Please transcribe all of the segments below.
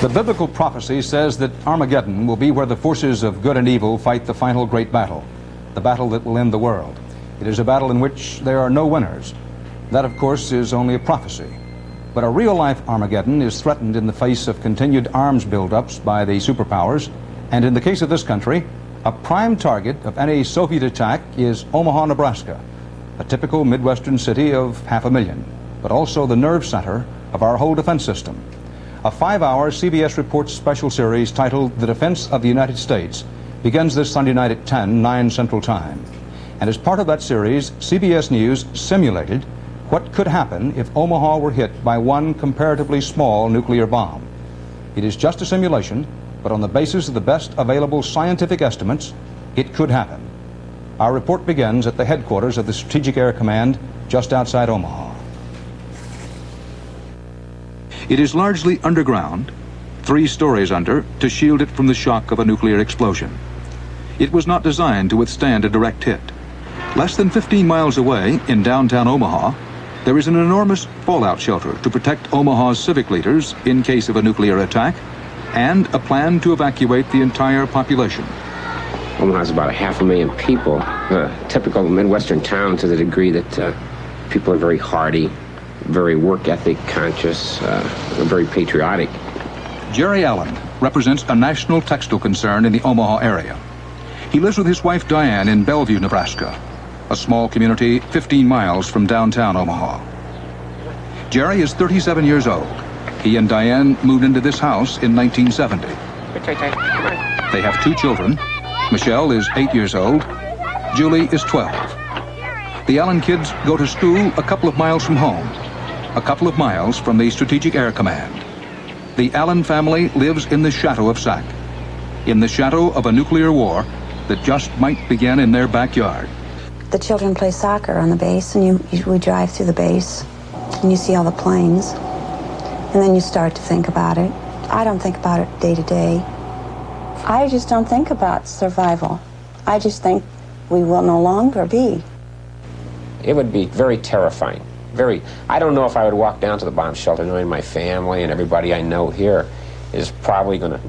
The biblical prophecy says that Armageddon will be where the forces of good and evil fight the final great battle, the battle that will end the world. It is a battle in which there are no winners. That, of course, is only a prophecy. But a real-life Armageddon is threatened in the face of continued arms buildups by the superpowers, and in the case of this country, a prime target of any Soviet attack is Omaha, Nebraska, a typical Midwestern city of 500,000, but also the nerve center of our whole defense system. A 5-hour CBS Report special series titled The Defense of the United States begins this Sunday night at 10, 9 Central Time. And as part of that series, CBS News simulated what could happen if Omaha were hit by one comparatively small nuclear bomb. It is just a simulation, but on the basis of the best available scientific estimates, it could happen. Our report begins at the headquarters of the Strategic Air Command just outside Omaha. It is largely underground, 3 stories under, to shield it from the shock of a nuclear explosion. It was not designed to withstand a direct hit. Less than 15 miles away, in downtown Omaha, there is an enormous fallout shelter to protect Omaha's civic leaders in case of a nuclear attack, and a plan to evacuate the entire population. Omaha has about 500,000 people, typical Midwestern town to the degree that people are very hardy, very work ethic conscious, very patriotic. Jerry Allen represents a national textile concern in the Omaha area. He lives with his wife Diane in Bellevue, Nebraska, a small community 15 miles from downtown Omaha. Jerry is 37 years old. He and Diane moved into this house in 1970. They have 2 children. Michelle is 8 years old. Julie is 12. The Allen kids go to school a couple of miles from home, a couple of miles from the Strategic Air Command. The Allen family lives in the shadow of SAC, in the shadow of a nuclear war that just might begin in their backyard. The children play soccer on the base, and we drive through the base, and you see all the planes, and then you start to think about it. I don't think about it day to day. I just don't think about survival. I just think we will no longer be. It would be very terrifying. I don't know if I would walk down to the bomb shelter knowing my family and everybody I know here is probably gonna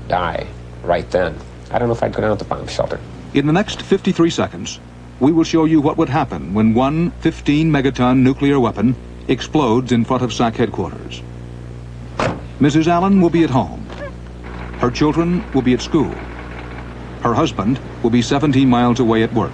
die right then. I don't know if I'd go down to the bomb shelter. In the next 53 seconds, we will show you what would happen when one 15-megaton nuclear weapon explodes in front of SAC headquarters. Mrs. Allen will be at home. Her children will be at school. Her husband will be 17 miles away at work.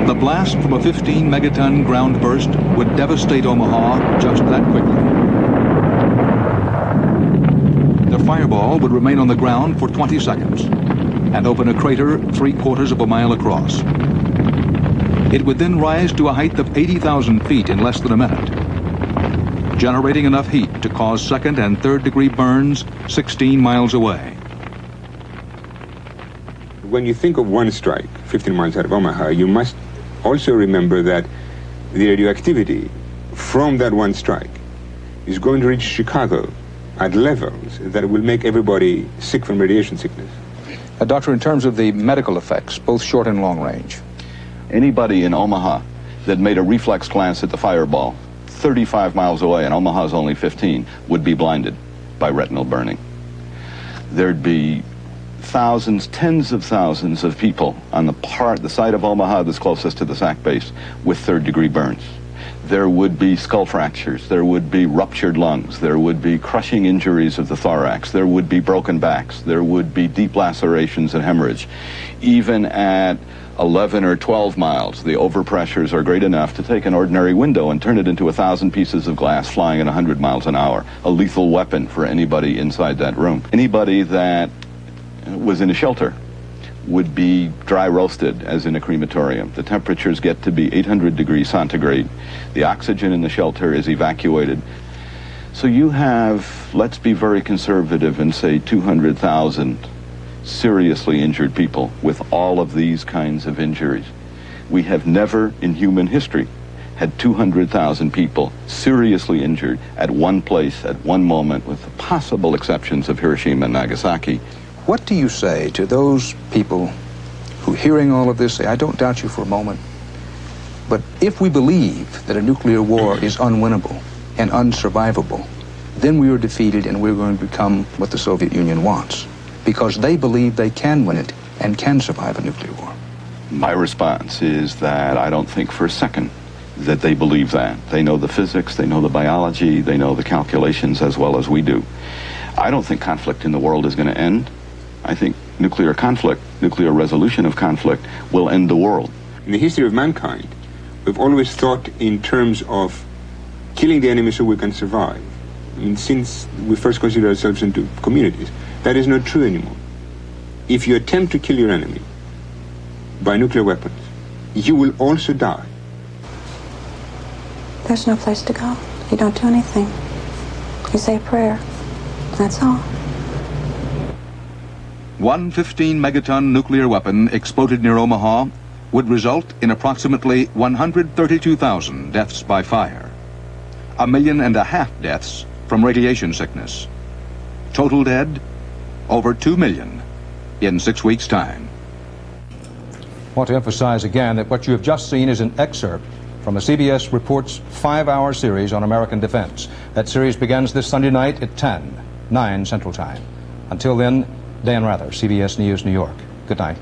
The blast from a 15-megaton ground burst would devastate Omaha just that quickly. The fireball would remain on the ground for 20 seconds and open a crater 3/4 of a mile across. It would then rise to a height of 80,000 feet in less than a minute, generating enough heat to cause 2nd and 3rd degree burns 16 miles away. When you think of one strike 15 miles out of Omaha, you must also remember that the radioactivity from that one strike is going to reach Chicago at levels that will make everybody sick from radiation sickness. Doctor, in terms of the medical effects, both short and long range. Anybody in Omaha that made a reflex glance at the fireball 35 miles away, and Omaha's only 15, would be blinded by retinal burning. There'd be thousands, tens of thousands of people on the side of Omaha that's closest to the SAC base with 3rd degree burns. There would be skull fractures, there would be ruptured lungs, there would be crushing injuries of the thorax, there would be broken backs, there would be deep lacerations and hemorrhage. Even at 11 or 12 miles, the overpressures are great enough to take an ordinary window and turn it into 1,000 pieces of glass flying at 100 miles an hour, a lethal weapon for anybody inside that room. Anybody that was in a shelter would be dry roasted, as in a crematorium. The temperatures get to be 800 degrees centigrade. The oxygen in the shelter is evacuated. So you have, let's be very conservative and say 200,000 seriously injured people with all of these kinds of injuries. We have never in human history had 200,000 people seriously injured at one place, at one moment, with the possible exceptions of Hiroshima and Nagasaki. What do you say to those people who, hearing all of this, say, I don't doubt you for a moment, but if we believe that a nuclear war is unwinnable and unsurvivable, then we are defeated and we're going to become what the Soviet Union wants, because they believe they can win it and can survive a nuclear war? My response is that I don't think for a second that they believe that. They know the physics, they know the biology, they know the calculations as well as we do. I don't think conflict in the world is going to end. I think nuclear conflict, nuclear resolution of conflict, will end the world. In the history of mankind, we've always thought in terms of killing the enemy so we can survive. I mean, since we first considered ourselves into communities, that is not true anymore. If you attempt to kill your enemy by nuclear weapons, you will also die. There's no place to go. You don't do anything. You say a prayer. That's all. One 15-megaton nuclear weapon exploded near Omaha would result in approximately 132,000 deaths by fire, 1.5 million deaths from radiation sickness. Total dead, over 2 million in 6 weeks' time. I want to emphasize again that what you have just seen is an excerpt from a CBS Report's 5-hour series on American defense. That series begins this Sunday night at 10, 9 Central Time. Until then, Dan Rather, CBS News, New York. Good night.